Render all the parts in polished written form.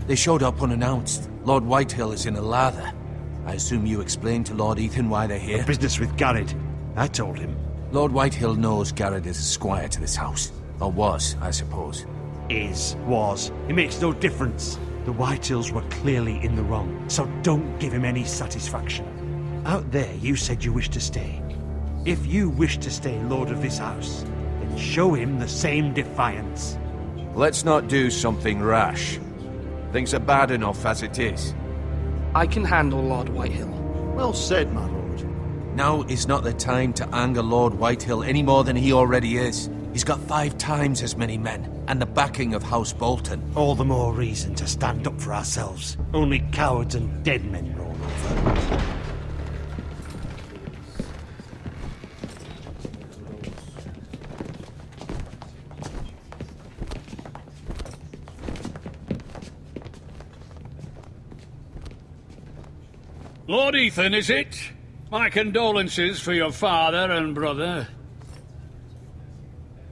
They showed up unannounced. Lord Whitehill is in a lather. I assume you explained to Lord Ethan why they're here? A business with Garrett. I told him. Lord Whitehill knows Garrett is a squire to this house. Or was, I suppose. Was. It makes no difference. The Whitehills were clearly in the wrong, so don't give him any satisfaction. Out there, you said you wished to stay. If you wish to stay lord of this house, then show him the same defiance. Let's not do something rash. Things are bad enough as it is. I can handle Lord Whitehill. Well said, my lord. Now is not the time to anger Lord Whitehill any more than he already is. He's got 5 times as many men, and the backing of House Bolton. All the more reason to stand up for ourselves. Only cowards and dead men roll over. Lord Ethan, is it? My condolences for your father and brother.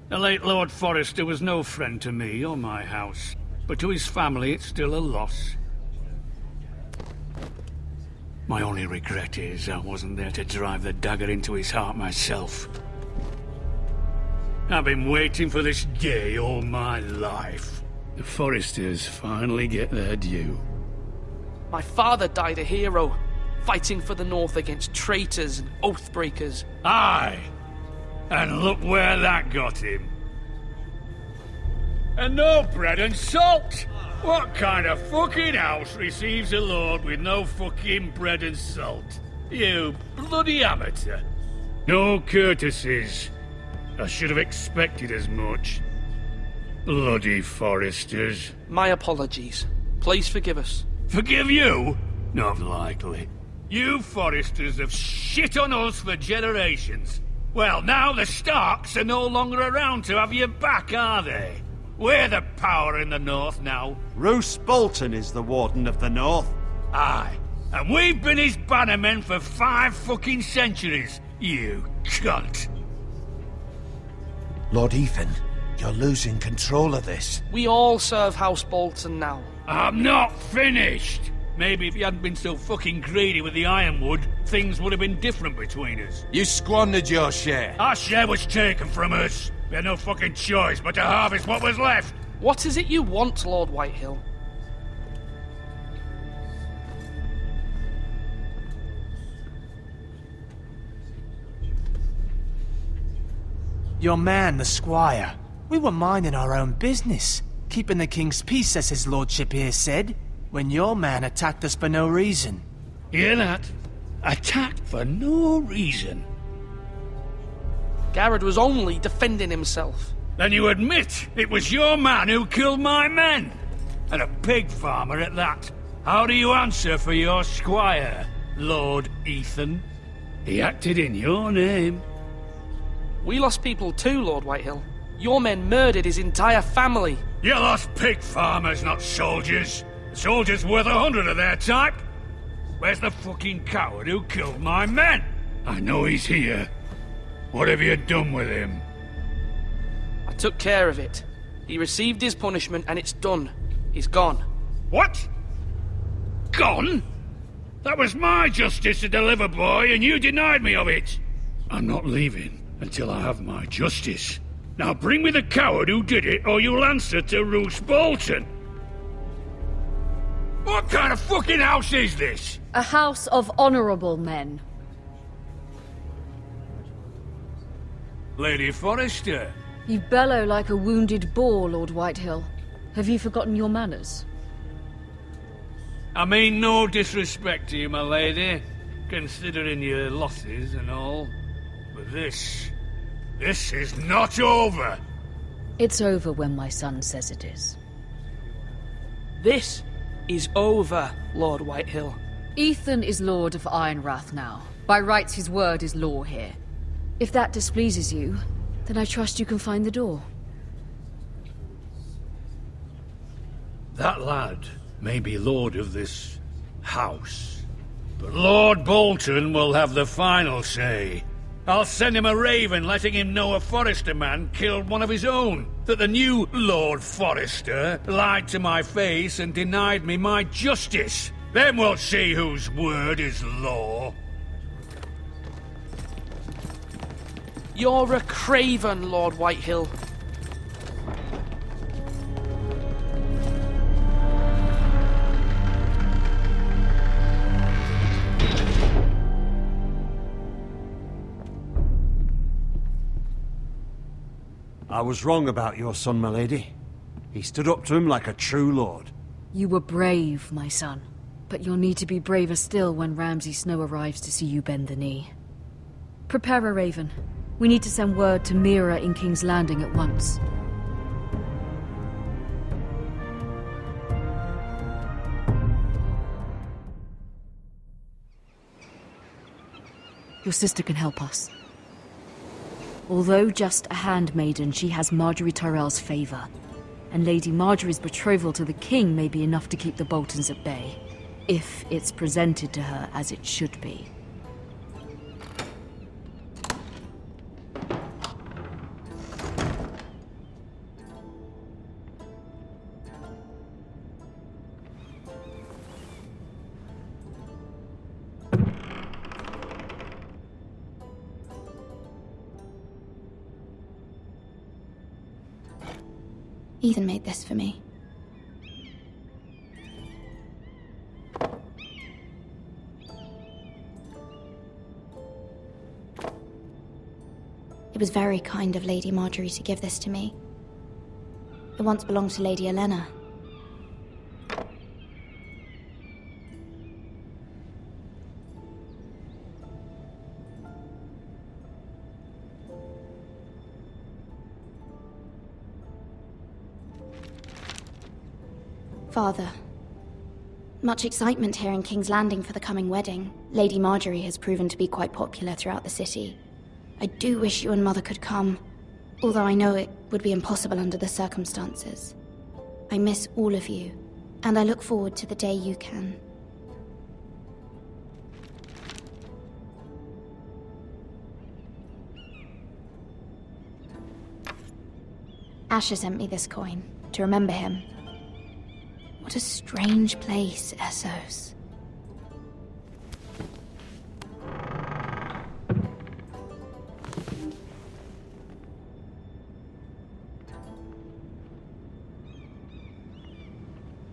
The late Lord Forrester was no friend to me or my house, but to his family it's still a loss. My only regret is I wasn't there to drive the dagger into his heart myself. I've been waiting for this day all my life. The Forresters finally get their due. My father died a hero, fighting for the North against traitors and oathbreakers. Aye! And look where that got him. And no bread and salt! What kind of fucking house receives a lord with no fucking bread and salt? You bloody amateur. No courtesies. I should have expected as much. Bloody Forresters. My apologies. Please forgive us. Forgive you? Not likely. You Forresters have shit on us for generations. Well, now the Starks are no longer around to have you back, are they? We're the power in the North now. Roose Bolton is the Warden of the North. Aye. And we've been his bannermen for 5 fucking centuries, you cunt. Lord Ethan, you're losing control of this. We all serve House Bolton now. I'm not finished. Maybe if you hadn't been so fucking greedy with the ironwood, things would have been different between us. You squandered your share. Our share was taken from us. We had no fucking choice but to harvest what was left. What is it you want, Lord Whitehill? Your man, the squire. We were minding our own business, keeping the king's peace, as his lordship here said, when your man attacked us for no reason. Hear that? Attacked for no reason. Garrett was only defending himself. Then you admit it was your man who killed my men? And a pig farmer at that. How do you answer for your squire, Lord Ethan? He acted in your name. We lost people too, Lord Whitehill. Your men murdered his entire family. You lost pig farmers, not soldiers. The soldiers worth 100 of their type. Where's the fucking coward who killed my men? I know he's here. What have you done with him? I took care of it. He received his punishment and it's done. He's gone. What? Gone? That was my justice to deliver, boy, and you denied me of it. I'm not leaving until I have my justice. Now bring me the coward who did it, or you'll answer to Roose Bolton. What kind of fucking house is this? A house of honorable men. Lady Forrester. You bellow like a wounded boar, Lord Whitehill. Have you forgotten your manners? I mean no disrespect to you, my lady, considering your losses and all. But this is not over. It's over when my son says it is. This is over, Lord Whitehill. Ethan is Lord of Ironrath now. By rights, his word is law here. If that displeases you, then I trust you can find the door. That lad may be lord of this house, but Lord Bolton will have the final say. I'll send him a raven letting him know a Forrester man killed one of his own. That the new Lord Forrester lied to my face and denied me my justice. Then we'll see whose word is law. You're a craven, Lord Whitehill. I was wrong about your son, my lady. He stood up to him like a true lord. You were brave, my son. But you'll need to be braver still when Ramsay Snow arrives to see you bend the knee. Prepare a raven. We need to send word to Mira in King's Landing at once. Your sister can help us. Although just a handmaiden, she has Marjorie Tyrell's favor. And Lady Marjorie's betrothal to the king may be enough to keep the Boltons at bay. If it's presented to her as it should be. Ethan made this for me. It was very kind of Lady Marjorie to give this to me. It once belonged to Lady Elena. Father, much excitement here in King's Landing for the coming wedding. Lady Marjorie has proven to be quite popular throughout the city. I do wish you and Mother could come, although I know it would be impossible under the circumstances. I miss all of you, and I look forward to the day you can. Asher sent me this coin, to remember him. What a strange place, Essos.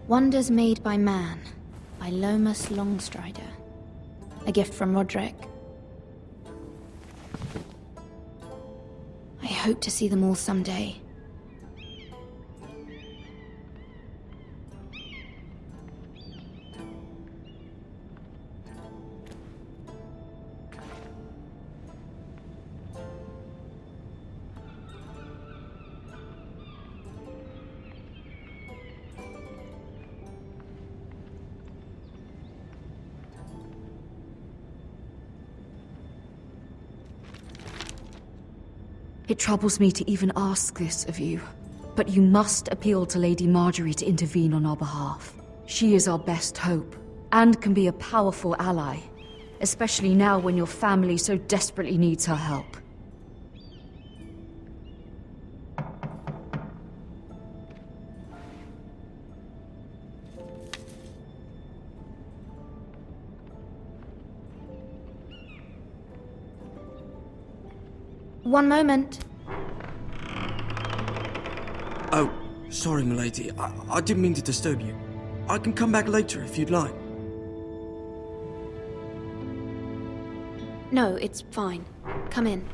Wonders Made by Man, by Lomas Longstrider. A gift from Roderick. I hope to see them all someday. It troubles me to even ask this of you, but you must appeal to Lady Marjorie to intervene on our behalf. She is our best hope, and can be a powerful ally, especially now when your family so desperately needs her help. One moment. Oh, sorry, milady. I didn't mean to disturb you. I can come back later if you'd like. No, it's fine. Come in.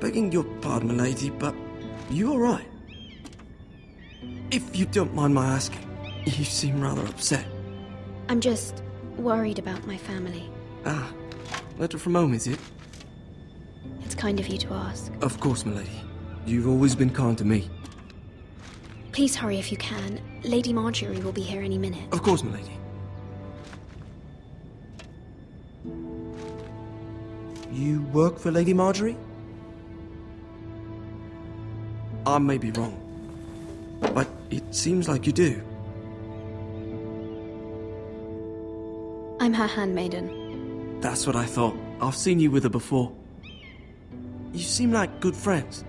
Begging your pardon, milady, but you all right? If you don't mind my asking, you seem rather upset. I'm just worried about my family. Ah, letter from home, is it? It's kind of you to ask. Of course, milady. You've always been kind to me. Please hurry if you can. Lady Marjorie will be here any minute. Of course, milady. You work for Lady Marjorie? I may be wrong, but it seems like you do. I'm her handmaiden. That's what I thought. I've seen you with her before. You seem like good friends.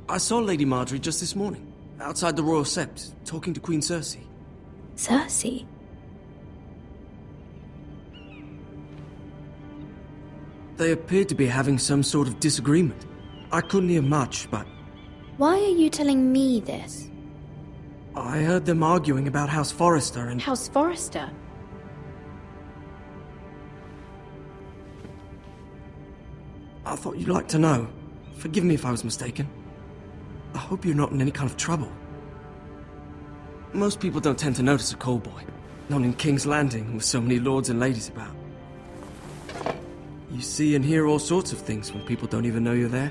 I saw Lady Marjorie just this morning, outside the Royal Sept, talking to Queen Cersei. Cersei? They appeared to be having some sort of disagreement. I couldn't hear much, but Why are you telling me this? I heard them arguing about House Forrester and... House Forrester? I thought you'd like to know. Forgive me if I was mistaken. I hope you're not in any kind of trouble. Most people don't tend to notice a call boy. Not in King's Landing with so many lords and ladies about. You see and hear all sorts of things when people don't even know you're there.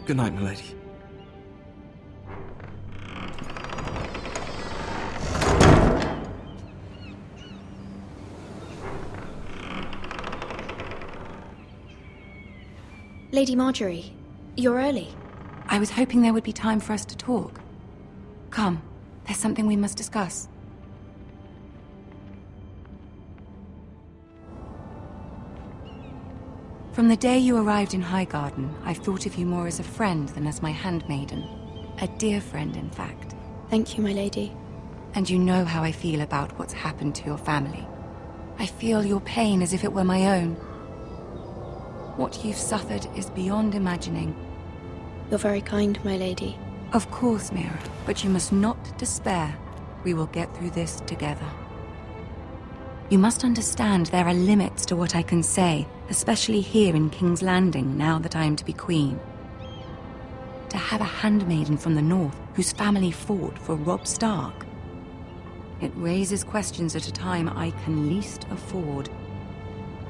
Good night, milady. Lady Marjorie, you're early. I was hoping there would be time for us to talk. Come, there's something we must discuss. From the day you arrived in Highgarden, I've thought of you more as a friend than as my handmaiden. A dear friend, in fact. Thank you, my lady. And you know how I feel about what's happened to your family. I feel your pain as if it were my own. What you've suffered is beyond imagining. You're very kind, my lady. Of course, Mira, but you must not despair. We will get through this together. You must understand there are limits to what I can say, especially here in King's Landing, now that I am to be queen. To have a handmaiden from the north whose family fought for Robb Stark. It raises questions at a time I can least afford.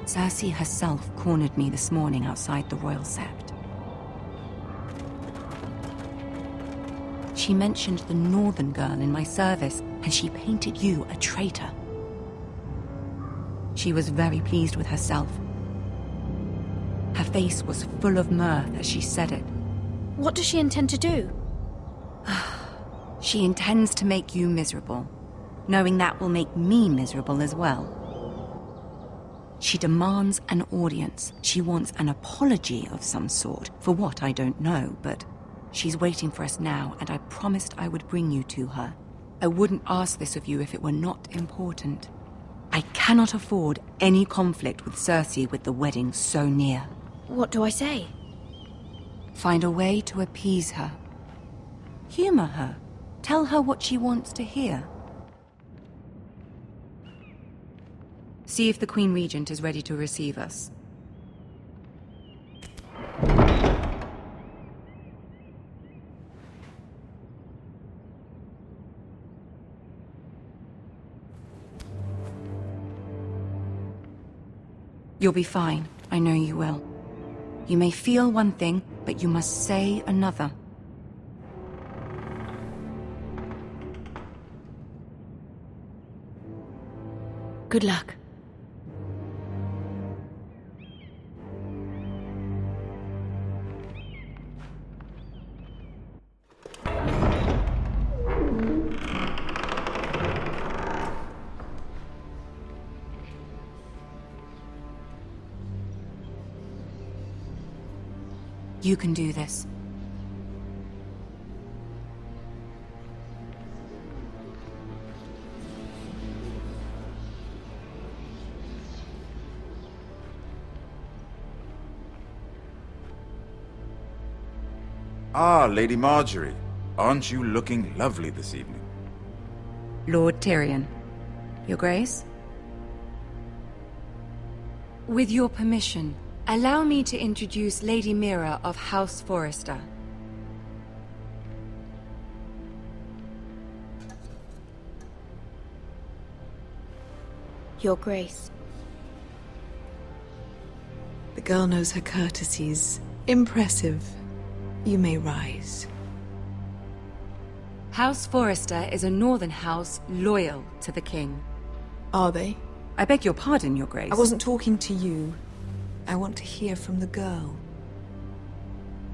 Cersei herself cornered me this morning outside the Royal Sept. She mentioned the northern girl in my service, and she painted you a traitor. She was very pleased with herself. Her face was full of mirth as she said it. What does she intend to do? She intends to make you miserable, knowing that will make me miserable as well. She demands an audience. She wants an apology of some sort, for what I don't know, but she's waiting for us now, and I promised I would bring you to her. I wouldn't ask this of you if it were not important. I cannot afford any conflict with Cersei with the wedding so near. What do I say? Find a way to appease her. Humor her. Tell her what she wants to hear. See if the Queen Regent is ready to receive us. You'll be fine. I know you will. You may feel one thing, but you must say another. Good luck. You can do this. Ah, Lady Marjorie. Aren't you looking lovely this evening? Lord Tyrion. Your Grace? With your permission, allow me to introduce Lady Mira of House Forrester. Your Grace. The girl knows her courtesies. Impressive. You may rise. House Forrester is a northern house loyal to the king. Are they? I beg your pardon, Your Grace. I wasn't talking to you. I want to hear from the girl.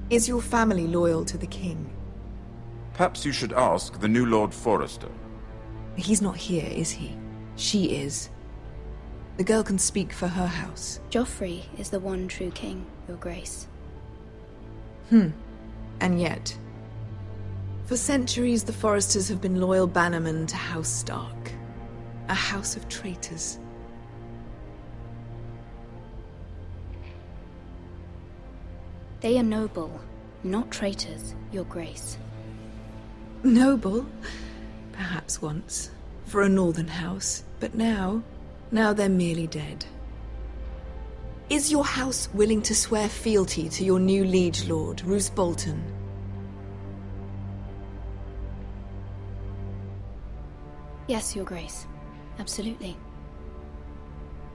Is your family loyal to the king? Perhaps you should ask the new Lord Forrester. He's not here, is he? She is. The girl can speak for her house. Joffrey is the one true king, Your Grace. And yet, for centuries the Forresters have been loyal bannermen to House Stark. A house of traitors. They are noble, not traitors, Your Grace. Noble? Perhaps once. For a northern house. But now they're merely dead. Is your house willing to swear fealty to your new liege lord, Roose Bolton? Yes, Your Grace. Absolutely.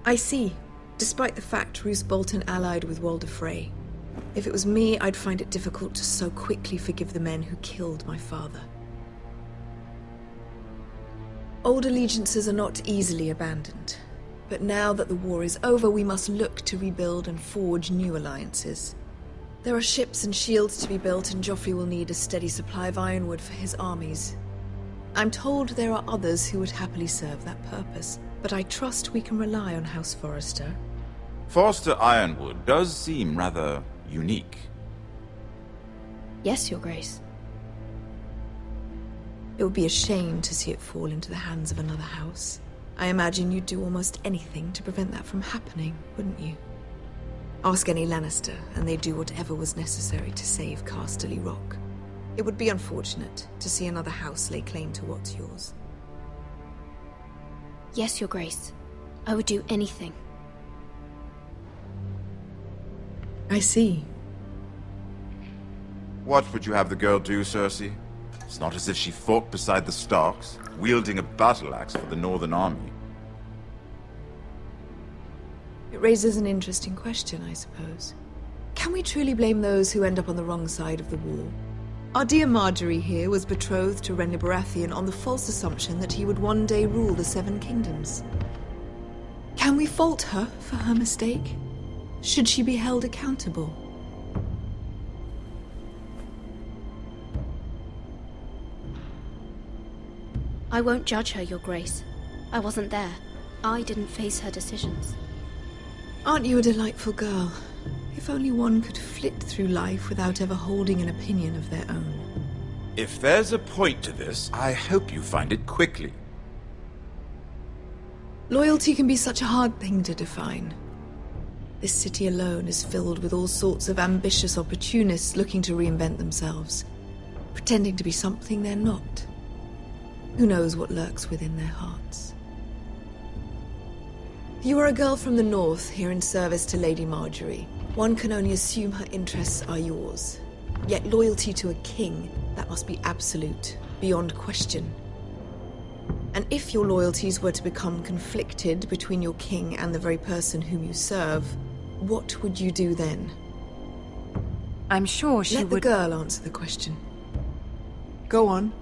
I see. Despite the fact Roose Bolton allied with Walder Frey. If it was me, I'd find it difficult to so quickly forgive the men who killed my father. Old allegiances are not easily abandoned. But now that the war is over, we must look to rebuild and forge new alliances. There are ships and shields to be built, and Joffrey will need a steady supply of ironwood for his armies. I'm told there are others who would happily serve that purpose, but I trust we can rely on House Forrester. Forrester Ironwood does seem rather unique. Yes, Your Grace. It would be a shame to see it fall into the hands of another house. I imagine you'd do almost anything to prevent that from happening, wouldn't you? Ask any Lannister, and they'd do whatever was necessary to save Casterly Rock. It would be unfortunate to see another house lay claim to what's yours. Yes, Your Grace. I would do anything. I see. What would you have the girl do, Cersei? It's not as if she fought beside the Starks, wielding a battle axe for the Northern Army. It raises an interesting question, I suppose. Can we truly blame those who end up on the wrong side of the war? Our dear Marjorie here was betrothed to Renly Baratheon on the false assumption that he would one day rule the Seven Kingdoms. Can we fault her for her mistake? Should she be held accountable? I won't judge her, Your Grace. I wasn't there. I didn't face her decisions. Aren't you a delightful girl? If only one could flit through life without ever holding an opinion of their own. If there's a point to this, I hope you find it quickly. Loyalty can be such a hard thing to define. This city alone is filled with all sorts of ambitious opportunists looking to reinvent themselves, pretending to be something they're not. Who knows what lurks within their hearts? You are a girl from the north, here in service to Lady Marjorie. One can only assume her interests are yours. Yet loyalty to a king, that must be absolute, beyond question. And if your loyalties were to become conflicted between your king and the very person whom you serve, what would you do then? I'm sure she would... would... Let the girl answer the question. Go on.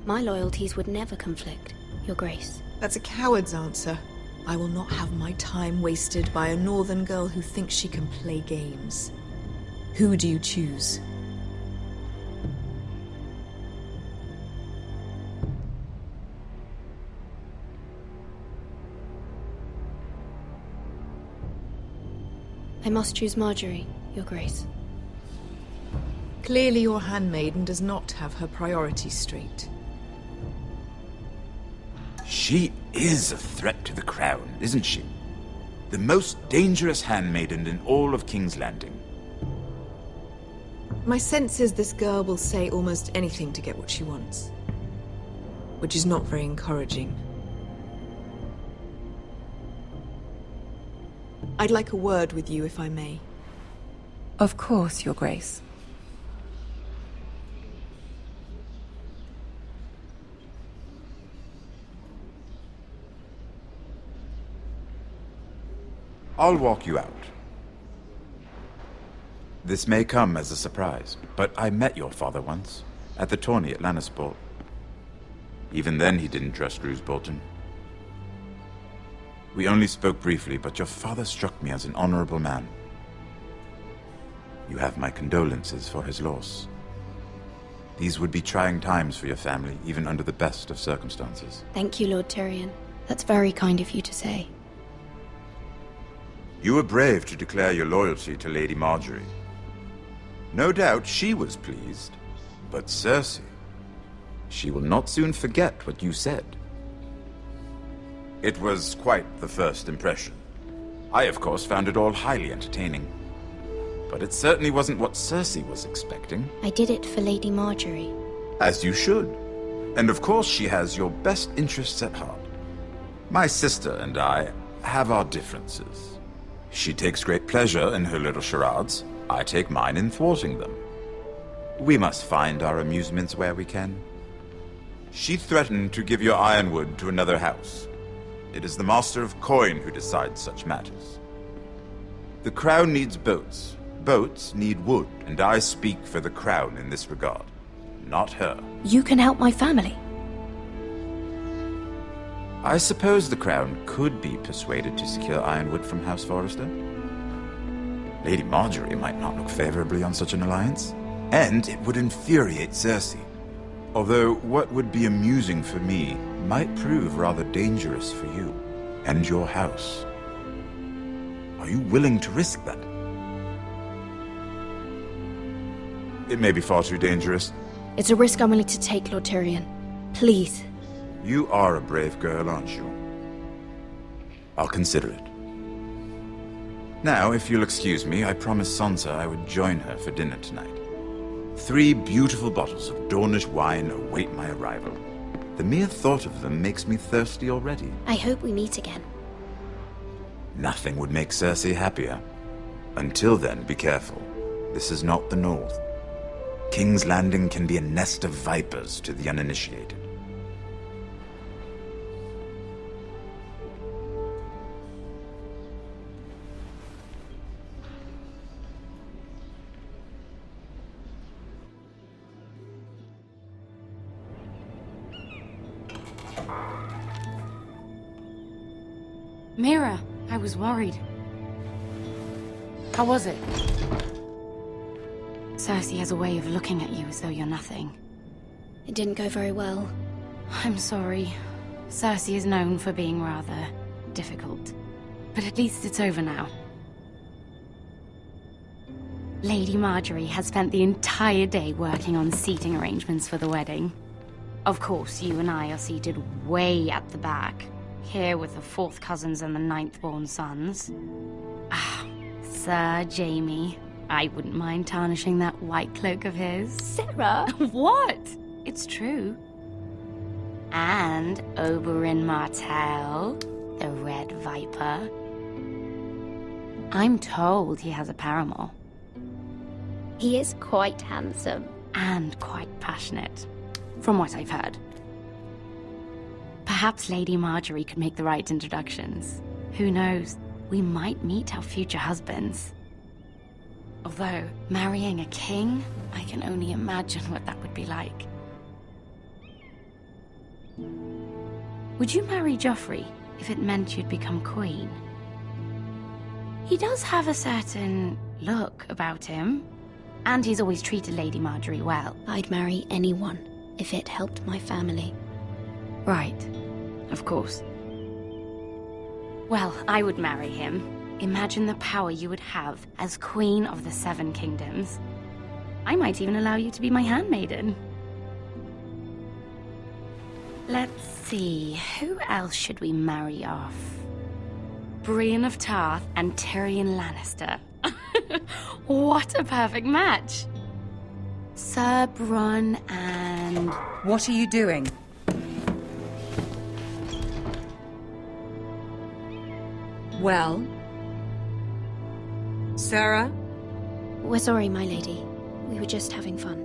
My loyalties would never conflict, Your Grace. That's a coward's answer. I will not have my time wasted by a northern girl who thinks she can play games. Who do you choose? I must choose Marjorie, Your Grace. Clearly your handmaiden does not have her priorities straight. She is a threat to the crown, isn't she? The most dangerous handmaiden in all of King's Landing. My sense is this girl will say almost anything to get what she wants. Which is not very encouraging. I'd like a word with you, if I may. Of course, Your Grace. I'll walk you out. This may come as a surprise, but I met your father once, at the tourney at Lannisport. Even then he didn't trust Roose Bolton. We only spoke briefly, but your father struck me as an honorable man. You have my condolences for his loss. These would be trying times for your family, even under the best of circumstances. Thank you, Lord Tyrion. That's very kind of you to say. You were brave to declare your loyalty to Lady Marjorie. No doubt she was pleased, but Cersei, she will not soon forget what you said. It was quite the first impression. I, of course, found it all highly entertaining. But it certainly wasn't what Cersei was expecting. I did it for Lady Marjorie. As you should. And of course she has your best interests at heart. My sister and I have our differences. She takes great pleasure in her little charades. I take mine in thwarting them. We must find our amusements where we can. She threatened to give your ironwood to another house. It is the Master of Coin who decides such matters. The crown needs boats. Boats need wood, and I speak for the crown in this regard, not her. You can help my family. I suppose the crown could be persuaded to secure ironwood from House Forrester. Lady Marjorie might not look favorably on such an alliance, and it would infuriate Cersei. Although what would be amusing for me might prove rather dangerous for you and your house. Are you willing to risk that? It may be far too dangerous. It's a risk I'm willing to take, Lord Tyrion. Please. You are a brave girl, aren't you? I'll consider it. Now, if you'll excuse me, I promised Sansa I would join her for dinner tonight. 3 beautiful bottles of Dornish wine await my arrival. The mere thought of them makes me thirsty already. I hope we meet again. Nothing would make Cersei happier. Until then, be careful. This is not the North. King's Landing can be a nest of vipers to the uninitiated. Mira, I was worried. How was it? Cersei has a way of looking at you as though you're nothing. It didn't go very well. I'm sorry. Cersei is known for being rather difficult. But at least it's over now. Lady Marjorie has spent the entire day working on seating arrangements for the wedding. Of course, you and I are seated way at the back. Here with the 4th cousins and the 9th-born sons. Ah, Sir Jaime. I wouldn't mind tarnishing that white cloak of his. Sarah! What? It's true. And Oberyn Martell, the Red Viper. I'm told he has a paramour. He is quite handsome. And quite passionate, from what I've heard. Perhaps Lady Marjorie could make the right introductions. Who knows? We might meet our future husbands. Although, marrying a king, I can only imagine what that would be like. Would you marry Joffrey if it meant you'd become queen? He does have a certain look about him, and he's always treated Lady Marjorie well. I'd marry anyone if it helped my family. Right. Of course. Well, I would marry him. Imagine the power you would have as Queen of the 7 Kingdoms. I might even allow you to be my handmaiden. Let's see, who else should we marry off? Brienne of Tarth and Tyrion Lannister. What a perfect match! Sir Bronn and... What are you doing? Well? Sarah? We're sorry, my lady. We were just having fun.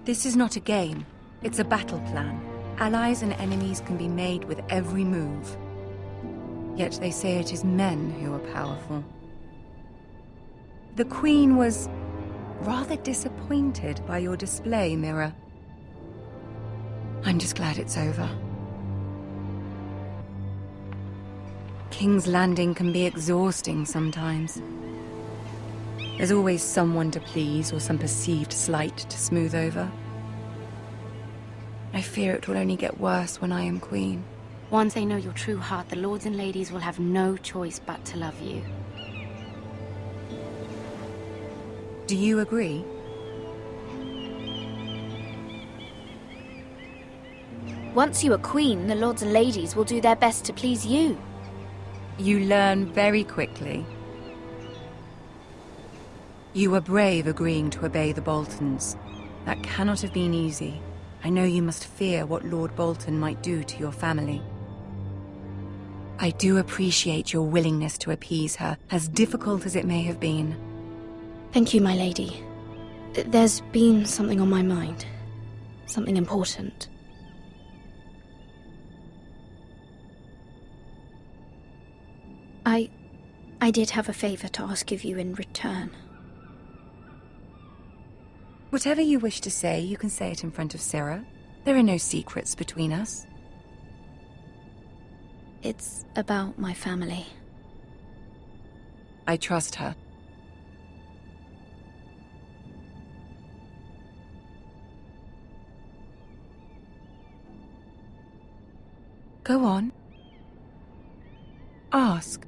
This is not a game. It's a battle plan. Allies and enemies can be made with every move. Yet they say it is men who are powerful. The Queen was rather disappointed by your display, Mira. I'm just glad it's over. King's Landing can be exhausting sometimes. There's always someone to please or some perceived slight to smooth over. I fear it will only get worse when I am queen. Once they know your true heart, the lords and ladies will have no choice but to love you. Do you agree? Once you are queen, the lords and ladies will do their best to please you. You learn very quickly. You were brave agreeing to obey the Boltons. That cannot have been easy. I know you must fear what Lord Bolton might do to your family. I do appreciate your willingness to appease her, as difficult as it may have been. Thank you, my lady. There's been something on my mind. Something important. I did have a favor to ask of you in return. Whatever you wish to say, you can say it in front of Sarah. There are no secrets between us. It's about my family. I trust her. Go on. Ask.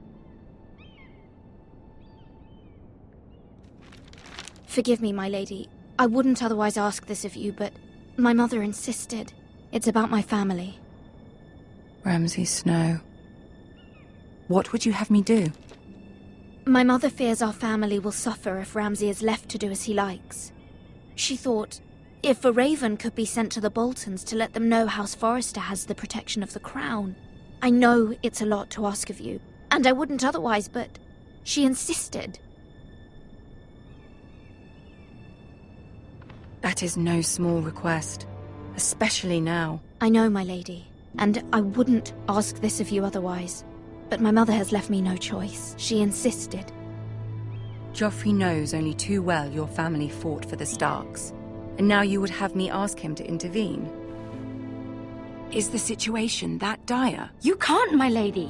Forgive me, my lady. I wouldn't otherwise ask this of you, but my mother insisted. It's about my family. Ramsay Snow. What would you have me do? My mother fears our family will suffer if Ramsay is left to do as he likes. She thought, if a raven could be sent to the Boltons to let them know House Forrester has the protection of the crown. I know it's a lot to ask of you, and I wouldn't otherwise, but she insisted. That is no small request, especially now. I know, my lady, and I wouldn't ask this of you otherwise. But my mother has left me no choice. She insisted. Joffrey knows only too well your family fought for the Starks, and now you would have me ask him to intervene. Is the situation that dire? You can't, my lady.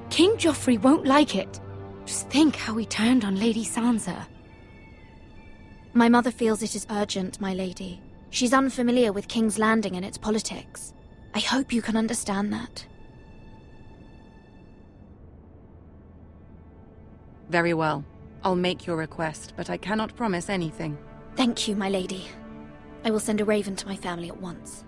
King Joffrey won't like it. Just think how he turned on Lady Sansa. My mother feels it is urgent, my lady. She's unfamiliar with King's Landing and its politics. I hope you can understand that. Very well. I'll make your request, but I cannot promise anything. Thank you, my lady. I will send a raven to my family at once.